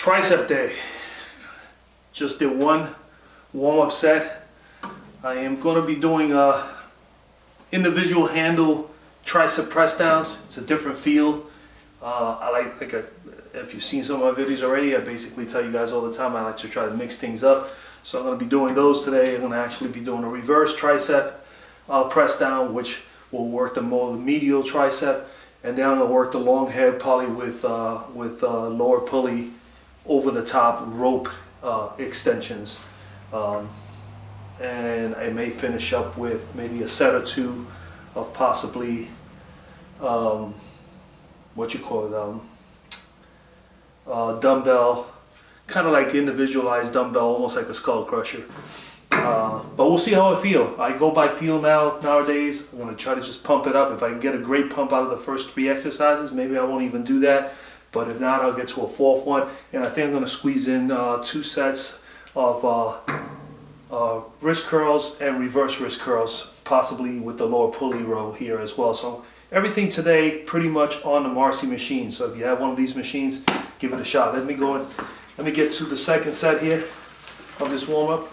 Tricep day. Just did one warm-up set. I am going to be doing individual handle tricep press downs. It's a different feel. If you've seen some of my videos already, I basically tell you guys all the time I like to try to mix things up. So I'm going to be doing those today. I'm going to actually be doing a reverse tricep press down, which will work the more medial tricep, and then I'm going to work the long head probably with lower pulley over the top rope extensions, and I may finish up with maybe a set or two of possibly dumbbell, kind of like individualized dumbbell, almost like a skull crusher. But we'll see how I feel. I go by feel nowadays. I'm going to try to just pump it up. If I can get a great pump out of the first 3 exercises, maybe I won't even do that. But if not, I'll get to a 4th one. And I think I'm going to squeeze in 2 sets of wrist curls and reverse wrist curls, possibly with the lower pulley row here as well. So everything today pretty much on the Marcy machine. So if you have one of these machines, give it a shot. Let me get to the second set here of this warm-up.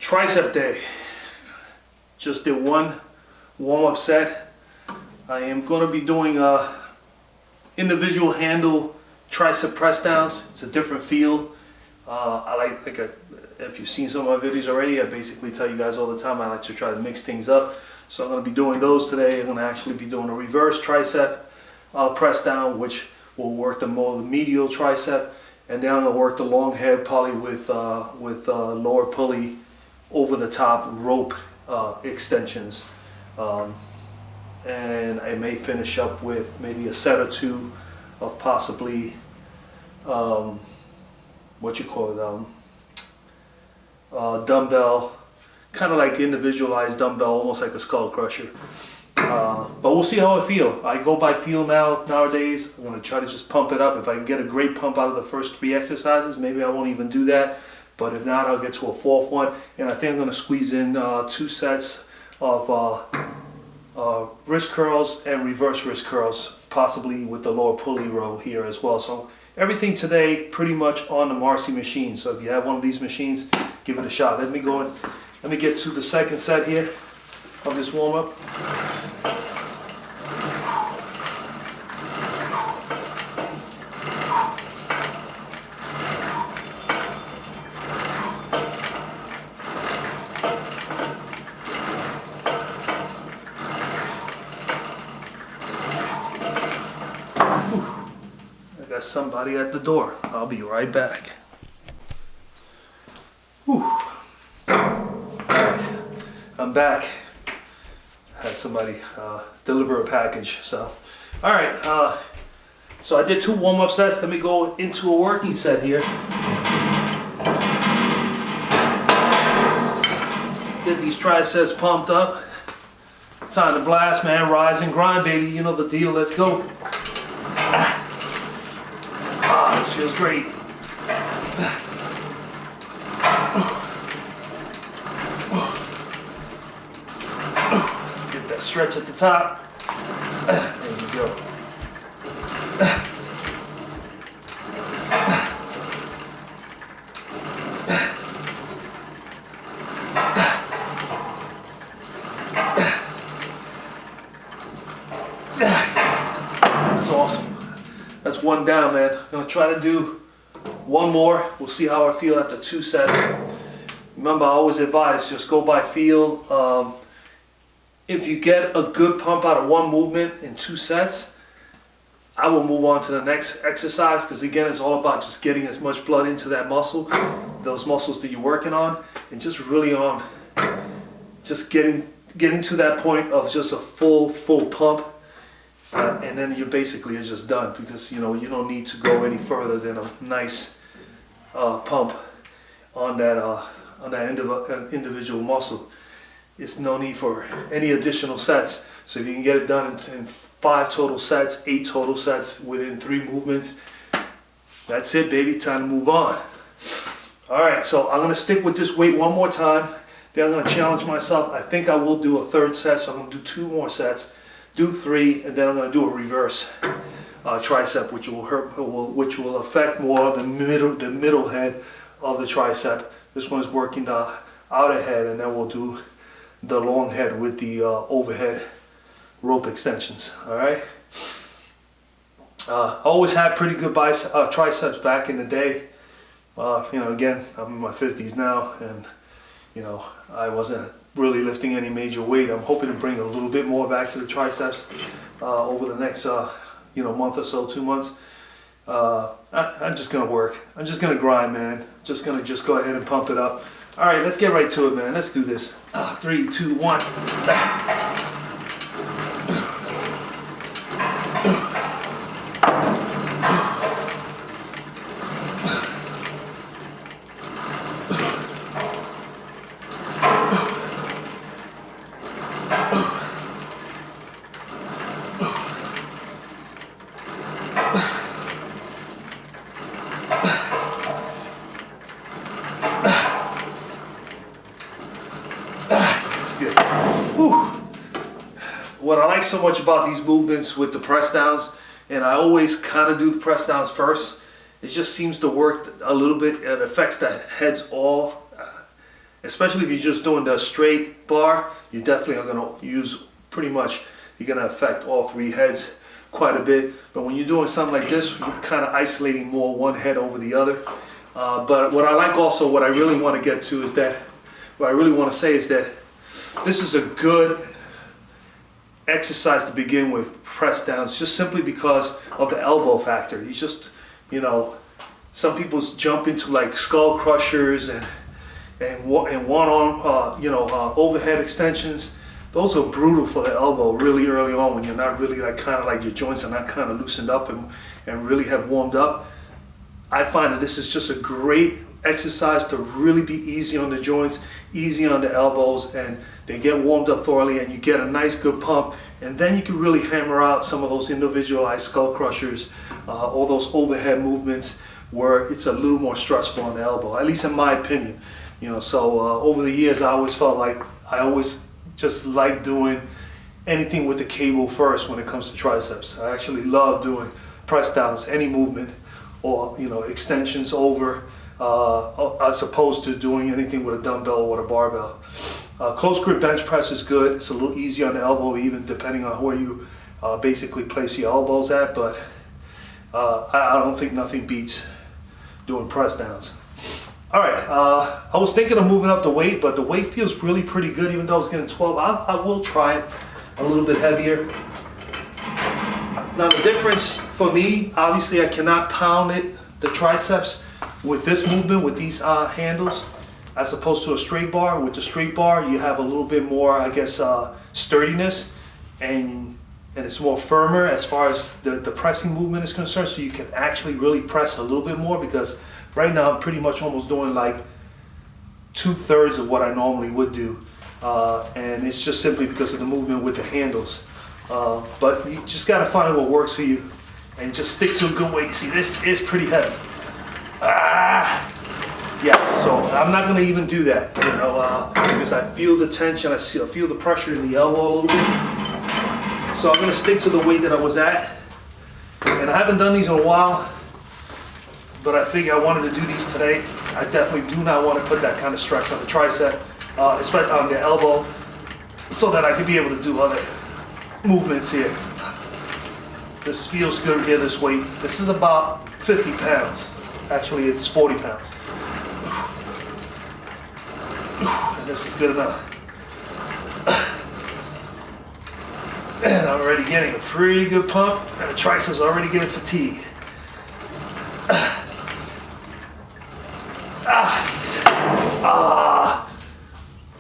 Tricep day. Just did one warm-up set. I am going to be doing individual handle tricep press downs. It's a different feel. If you've seen some of my videos already, I basically tell you guys all the time I like to try to mix things up. So I'm going to be doing those today. I'm going to actually be doing a reverse tricep press down, which will work the more medial tricep, and then I'm going to work the long head probably with lower pulley over the top rope extensions, and I may finish up with maybe a set or two of possibly dumbbell, kind of like individualized dumbbell, almost like a skull crusher. But we'll see how I feel. I go by feel nowadays. I'm going to try to just pump it up. If I can get a great pump out of the first 3 exercises, maybe I won't even do that. But if not, I'll get to a 4th one. And I think I'm going to squeeze in 2 sets of wrist curls and reverse wrist curls, possibly with the lower pulley row here as well. So everything today pretty much on the Marcy machine. So if you have one of these machines, give it a shot. Let me get to the second set here of this warm-up. Somebody at the door. I'll be right back. Whew. Alright, I'm back. Had somebody deliver a package. So, alright, so I did 2 warm-up sets. Let me go into a working set here. Get these triceps pumped up. Time to blast, man. Rise and grind, baby. You know the deal. Let's go. This feels great. Get that stretch at the top. There you go. That's awesome. That's one down, man. I'm gonna try to do one more. We'll see how I feel after 2 sets. Remember, I always advise, just go by feel. if you get a good pump out of one movement in 2 sets, I will move on to the next exercise, because again, it's all about just getting as much blood into that muscle, those muscles that you're working on, and just really on just getting to that point of just a full pump, and then you basically are just done, because you don't need to go any further than a nice pump on that individual muscle. It's no need for any additional sets. So if you can get it done in 5 total sets, 8 total sets within 3 movements, that's it, baby. Time to move on. All right, so I'm gonna stick with this weight one more time. Then I'm gonna challenge myself. I think I will do a 3rd set, so I'm gonna do 2 more sets, do 3, and then I'm gonna do a reverse tricep, which will affect more the middle head of the tricep. This one is working the outer head, and then we'll do the long head with the overhead rope extensions. All right. I always had pretty good triceps back in the day. Again, I'm in my 50s now, and I wasn't really lifting any major weight. I'm hoping to bring a little bit more back to the triceps over the next month or so, 2 months. I'm just gonna work. I'm just gonna grind, man. Just gonna go ahead and pump it up. All right, let's get right to it, man. Let's do this. 3, 2, 1. What I like so much about these movements with the press downs, and I always kind of do the press downs first, it just seems to work a little bit. It affects the heads all, especially if you're just doing the straight bar. You definitely are going to use you're going to affect all 3 heads quite a bit. But when you're doing something like this, you're kind of isolating more one head over the other. But what I like also, what I really want to get to is that, what I really want to say is that this is a good exercise to begin with, press downs, just simply because of the elbow factor. You just, some people jump into like skull crushers and one-arm, overhead extensions. Those are brutal for the elbow really early on, when you're not really your joints are not kind of loosened up and really have warmed up. I find that this is just a great exercise to really be easy on the joints, easy on the elbows, and they get warmed up thoroughly, and you get a nice good pump, and then you can really hammer out some of those individualized skull crushers, all those overhead movements where it's a little more stressful on the elbow, at least in my opinion. Over the years, I always felt like I always just like doing anything with the cable first when it comes to triceps. I actually love doing press downs, any movement, or extensions over, as opposed to doing anything with a dumbbell or with a barbell. Close grip bench press is good. It's a little easier on the elbow, even depending on where you basically place your elbows at, but I don't think nothing beats doing press downs. All right, I was thinking of moving up the weight, but the weight feels really pretty good, even though I was getting 12. I will try it a little bit heavier. Now the difference for me, obviously I cannot pound the triceps with this movement, with these handles, as opposed to a straight bar. With the straight bar, you have a little bit more, I guess, sturdiness, and it's more firmer as far as the pressing movement is concerned, so you can actually really press a little bit more, because right now I'm pretty much almost doing like 2/3 of what I normally would do, and it's just simply because of the movement with the handles. But you just got to find what works for you and just stick to a good weight. See, this is pretty heavy. Yeah, so I'm not going to even do that, because I feel the tension, I feel the pressure in the elbow a little bit. So I'm going to stick to the weight that I was at. And I haven't done these in a while, but I figured I wanted to do these today. I definitely do not want to put that kind of stress on the tricep, especially on the elbow, so that I can be able to do other movements here. This feels good here, this weight. This is about 50 pounds. Actually, it's 40 pounds. And this is good enough. And I'm already getting a pretty good pump, and the triceps are already getting fatigued.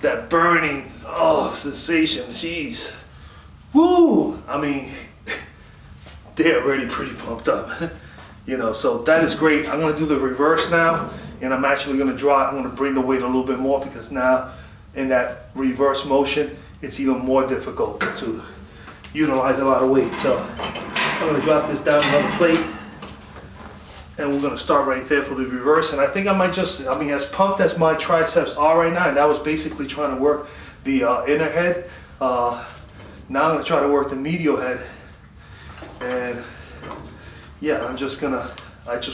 That burning, sensation, jeez. Woo! I mean, they're already pretty pumped up. You know, so that is great. I'm gonna do the reverse now, and I'm actually gonna I'm gonna bring the weight a little bit more, because now in that reverse motion, it's even more difficult to utilize a lot of weight. So I'm gonna drop this down another plate, and we're gonna start right there for the reverse. And I think I might just, I mean, as pumped as my triceps are right now, and that was basically trying to work the inner head, now I'm gonna try to work the medial head. And yeah, I just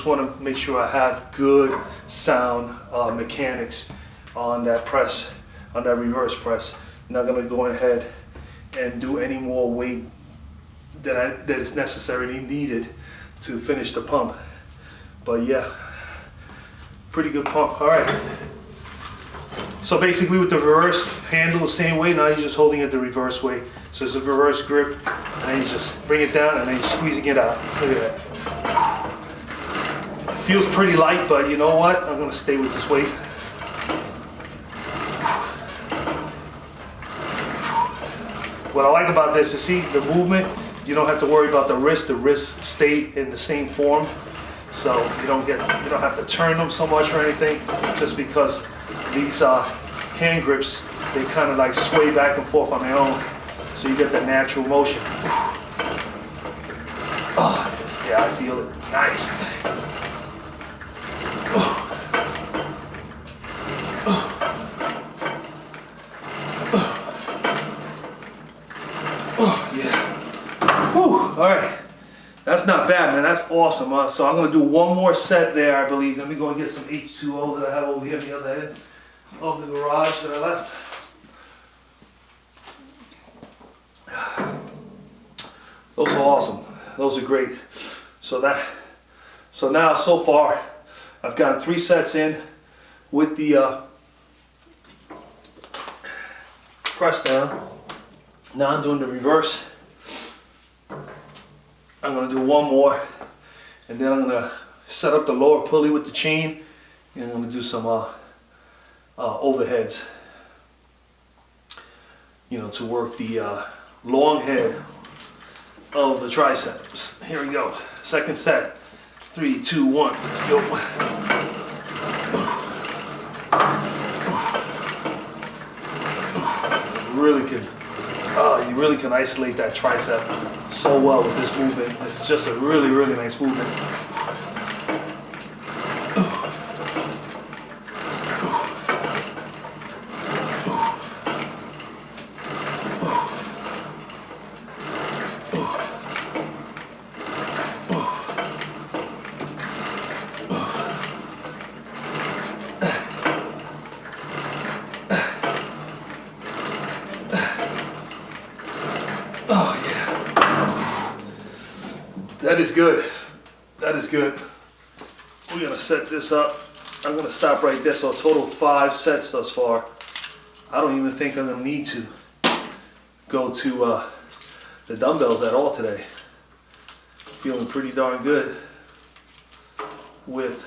wanna make sure I have good sound mechanics on that press, on that reverse press. I'm not gonna go ahead and do any more weight that is necessarily needed to finish the pump. But yeah, pretty good pump. All right. So basically with the reverse handle the same way, now you're just holding it the reverse way. So it's a reverse grip, and then you just bring it down, and then you're squeezing it out. Look at that. Feels pretty light, but you know what? I'm gonna stay with this weight. What I like about this is, see the movement, you don't have to worry about the wrists stay in the same form. So you don't have to turn them so much or anything, just because these hand grips, they kind of like sway back and forth on their own. So you get the natural motion. Oh, yeah, I feel it. Nice. All right, that's not bad, man. That's awesome. So I'm gonna do one more set there, I believe. Let me go and get some H2O that I have over here on the other end of the garage that I left. Those are awesome. Those are great. So now so far, I've gotten 3 sets in with the press down. Now I'm doing the reverse. I'm gonna do one more, and then I'm gonna set up the lower pulley with the chain, and I'm gonna do some overheads, you know, to work the long head of the triceps. Here we go. Second set. 3, 2, 1. Let's go. You really can isolate that tricep so well with this movement. It's just a really, really nice movement. That is good. That is good. We're gonna set this up. I'm gonna stop right there. So a total of 5 sets thus far. I don't even think I'm gonna need to go to the dumbbells at all today. Feeling pretty darn good with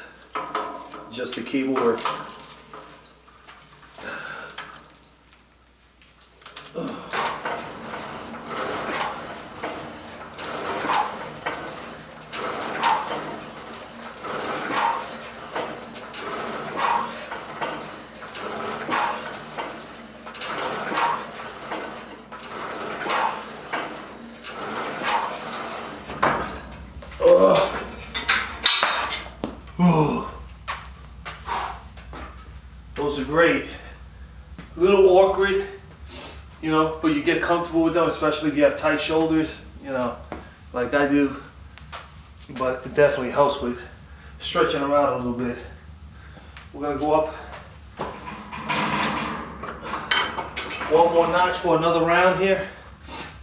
just the cable work. Those are great. A little awkward, you know, but you get comfortable with them, especially if you have tight shoulders, you know, like I do. But it definitely helps with stretching them out a little bit. We're gonna go up one more notch for another round here.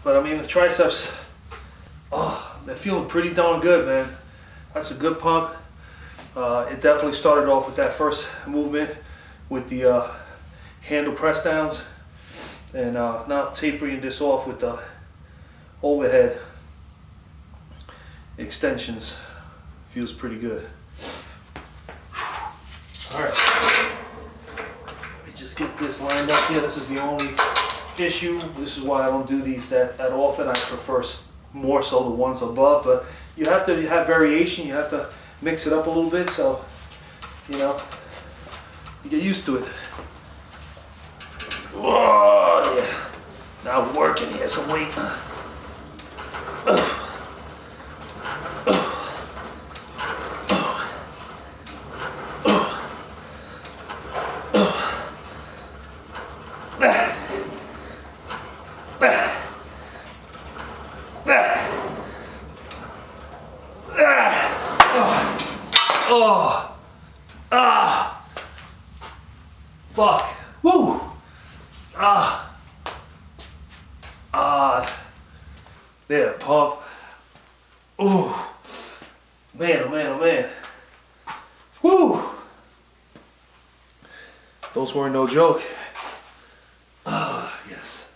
But I mean, the triceps, they're feeling pretty darn good, man. That's a good pump. It definitely started off with that first movement with the handle press downs, and now tapering this off with the overhead extensions. Feels pretty good. All right, let me just get this lined up here. This is the only issue. This is why I don't do these that often. I prefer more so the ones above, but you have to have variation. You have to mix it up a little bit, so you know, you get used to it. Whoa, yeah. Now we're working here, some weight. Oh, ah, fuck, woo, there, pump. Ooh, man, oh man, oh man, woo. Those weren't no joke. Ah, yes.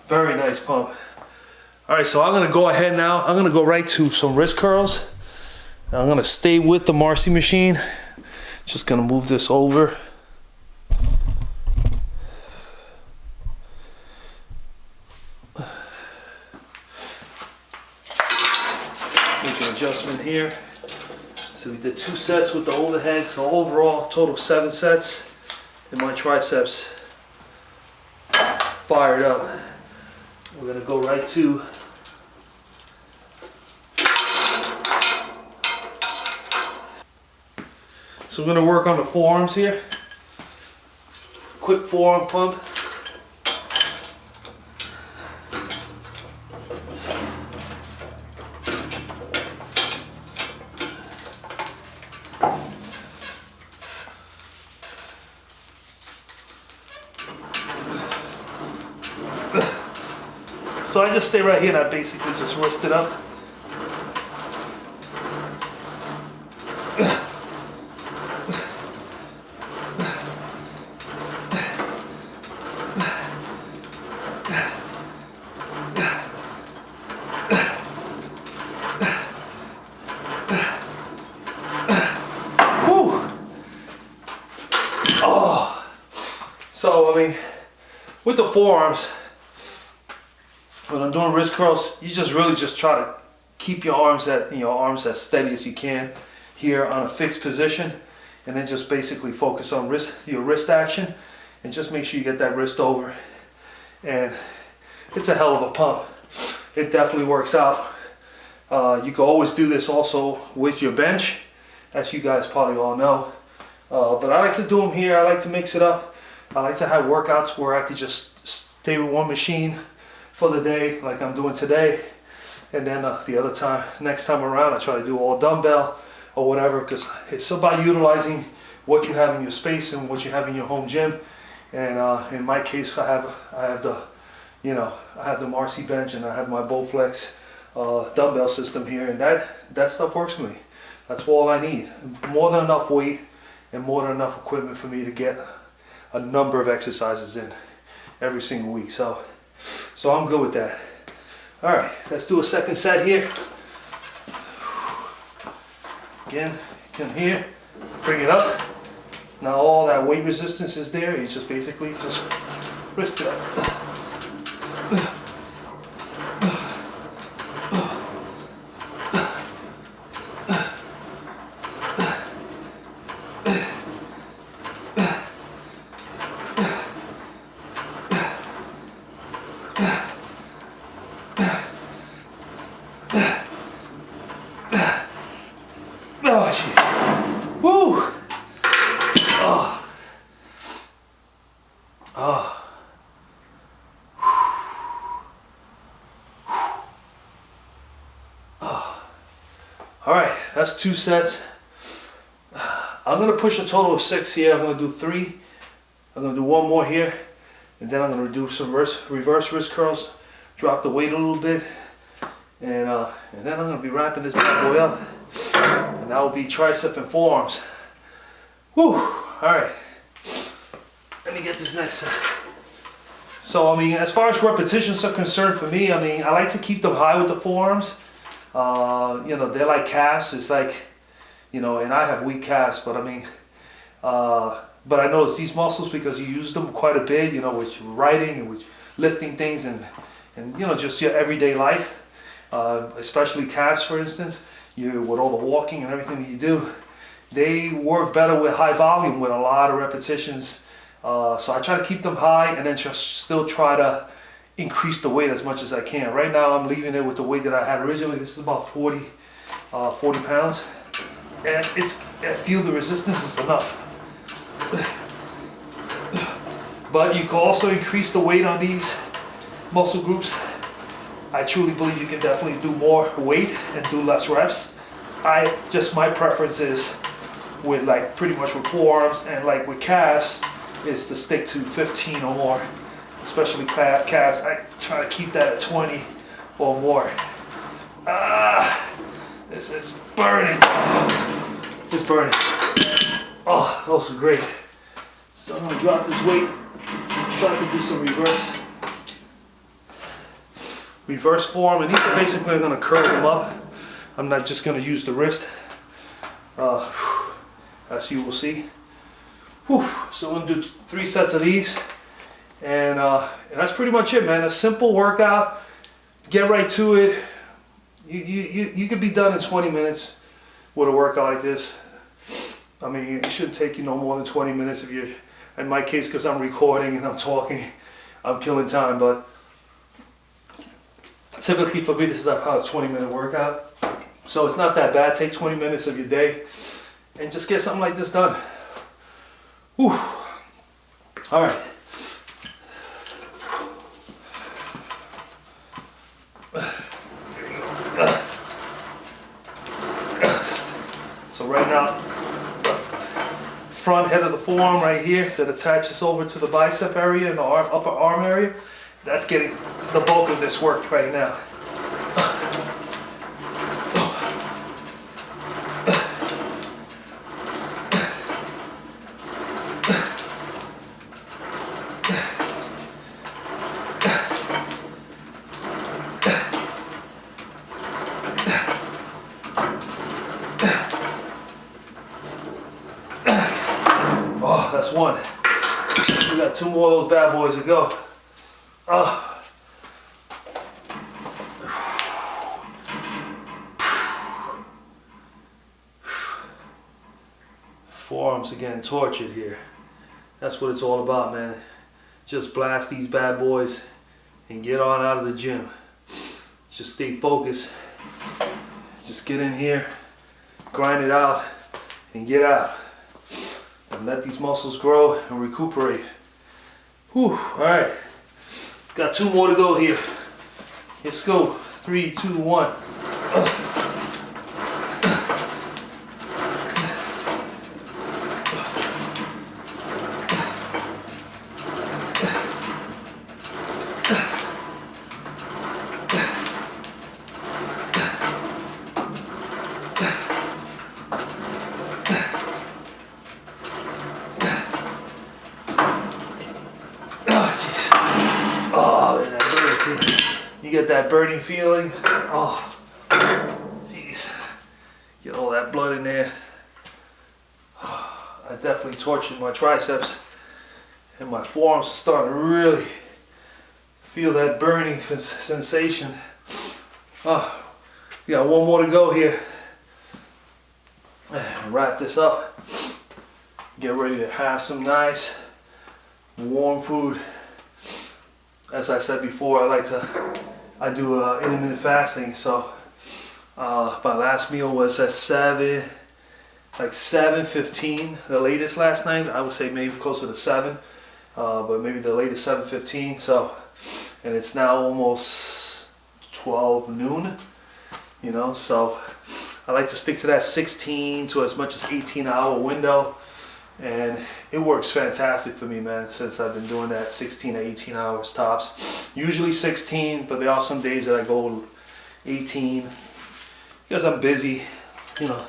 Very nice pump. All right, so I'm gonna go ahead now. I'm gonna go right to some wrist curls. I'm gonna stay with the Marcy machine. Just gonna move this over. Make an adjustment here. So we did 2 sets with the overhead. So overall, total 7 sets. And my triceps fired up. We're gonna go right to so we're gonna work on the forearms here. Quick forearm pump. So I just stay right here and I basically just wrist it up. Oh. So I mean, with the forearms, when I'm doing wrist curls, you just really just try to keep your arms as steady as you can here on a fixed position, and then just basically focus on your wrist action, and just make sure you get that wrist over. And it's a hell of a pump. It definitely works out. You can always do this also with your bench, as you guys probably all know. But I like to do them here. I like to mix it up. I like to have workouts where I could just stay with one machine for the day, like I'm doing today, and then the other time, next time around, I try to do all dumbbell or whatever, because it's about utilizing what you have in your space and what you have in your home gym. And in my case, I have the Marcy bench, and I have my Bowflex dumbbell system here, and that stuff works for me. That's all I need. More than enough weight and more than enough equipment for me to get a number of exercises in every single week. So I'm good with that. All right, let's do a second set here. Again, come here, bring it up. Now all that weight resistance is there. You just basically just wrist it up. Oh, jeez. Woo! Oh. Oh. Oh. All right, that's 2 sets. I'm gonna push a total of 6 here. I'm gonna do 3. I'm gonna do 1 more here, and then I'm gonna do some reverse wrist curls. Drop the weight a little bit, and then I'm gonna be wrapping this bad boy up. And that will be tricep and forearms. Whew. All right. Let me get this next So I mean, as far as repetitions are concerned for me, I mean, I like to keep them high with the forearms. You know, they're like calves. It's like, you know, and I have weak calves, but I mean, but I notice these muscles, because you use them quite a bit, you know, with writing and with lifting things and you know, just your everyday life, especially calves, for instance, with all the walking and everything that you do, they work better with high volume, with a lot of repetitions. So I try to keep them high and then just still try to increase the weight as much as I can. Right now I'm leaving it with the weight that I had originally. This is about 40 pounds. And I feel the resistance is enough. But you can also increase the weight on these muscle groups. I truly believe you can definitely do more weight and do less reps. My preference is with like pretty much with forearms and like with calves is to stick to 15 or more, especially calves. I try to keep that at 20 or more. This is burning. It's burning. Oh, those are great. So I'm gonna drop this weight so I can do some reverse form, and these are basically gonna curl them up. I'm not just gonna use the wrist, as you will see. Whew. So I'm gonna do 3 sets of these, and that's pretty much it, man. A simple workout. Get right to it. You could be done in 20 minutes with a workout like this. I mean, it shouldn't take you no more than 20 minutes if you're, in my case, because I'm recording and I'm talking, I'm killing time, but typically for me, this is about a 20-minute workout. So it's not that bad. Take 20 minutes of your day and just get something like this done. Whew. All right. So right now, front head of the forearm right here that attaches over to the bicep area and the upper arm area, that's getting the bulk of this work right now. Oh, that's one. We got 2 more of those bad boys to go. Forearms again, tortured here. That's what it's all about, man. Just blast these bad boys and get on out of the gym. Just stay focused. Just get in here, grind it out, and get out. And let these muscles grow and recuperate. Whew, all right. Got 2 more to go here. Let's go. 3, 2, 1. You get that burning feeling. Oh, jeez. Get all that blood in there. I definitely tortured my triceps, and my forearms are starting to really feel that burning sensation. Oh, we got 1 more to go here. Wrap this up. Get ready to have some nice warm food. As I said before, I do intermittent fasting, so my last meal was at 7:15, the latest last night. I would say maybe closer to 7, but maybe the latest 7:15. So, and it's now almost 12 noon, you know. So I like to stick to that 16 to as much as 18-hour window. And it works fantastic for me, man, since I've been doing that 16 to 18 hours tops. Usually 16, but there are some days that I go 18 because I'm busy, you know,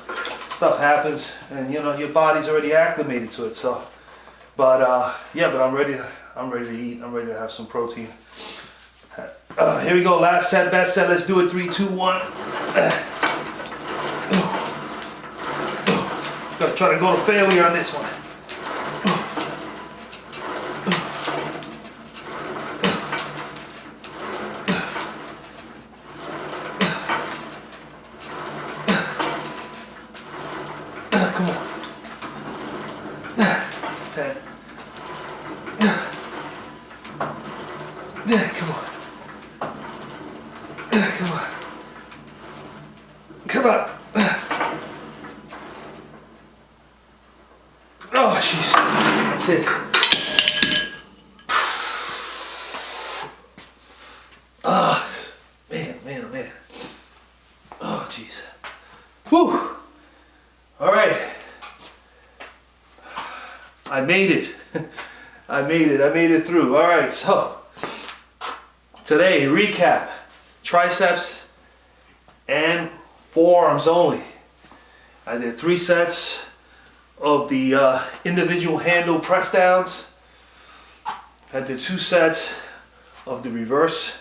stuff happens and, you know, your body's already acclimated to it. So But yeah, but I'm ready to eat. I'm ready to have some protein. Here we go, last set, best set. Let's do it. 3, 2, 1. Gotta try to go to failure on this one. Come on. 10. Come on. Come on. Come on. Oh, jeez. That's it. Oh, man, man, oh, man. Oh, jeez. Whew. All right. I made it. I made it through. All right, so today, recap. Triceps and forearms only. I did 3 sets of the individual handle press downs. I did 2 sets of the reverse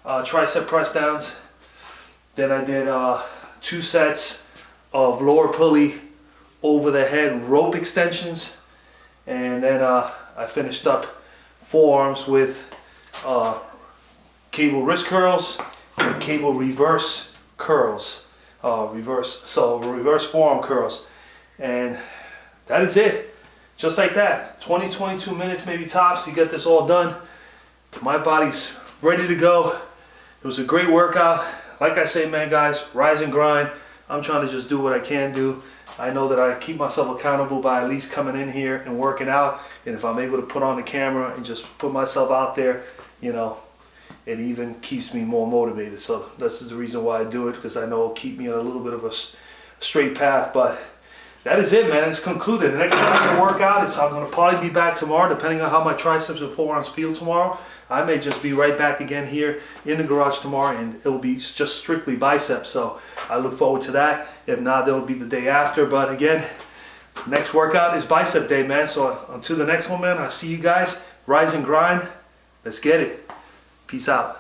tricep press downs. Then I did 2 sets of lower pulley over the head rope extensions. And then I finished up forearms with cable wrist curls and cable reverse curls. Reverse forearm curls. And that is it. Just like that. 22 minutes maybe tops. You get this all done. My body's ready to go. It was a great workout. Like I say, man, guys, rise and grind. I'm trying to just do what I can do. I know that I keep myself accountable by at least coming in here and working out. And if I'm able to put on the camera and just put myself out there, you know, it even keeps me more motivated. So this is the reason why I do it, because I know it'll keep me on a little bit of a straight path. But that is it, man. It's concluded. The next time I'm going to work out is I'm going to probably be back tomorrow, depending on how my triceps and forearms feel tomorrow. I may just be right back again here in the garage tomorrow, and it'll be just strictly biceps. So I look forward to that. If not, that'll be the day after. But again, next workout is bicep day, man. So until the next one, man, I'll see you guys. Rise and grind. Let's get it. Peace out.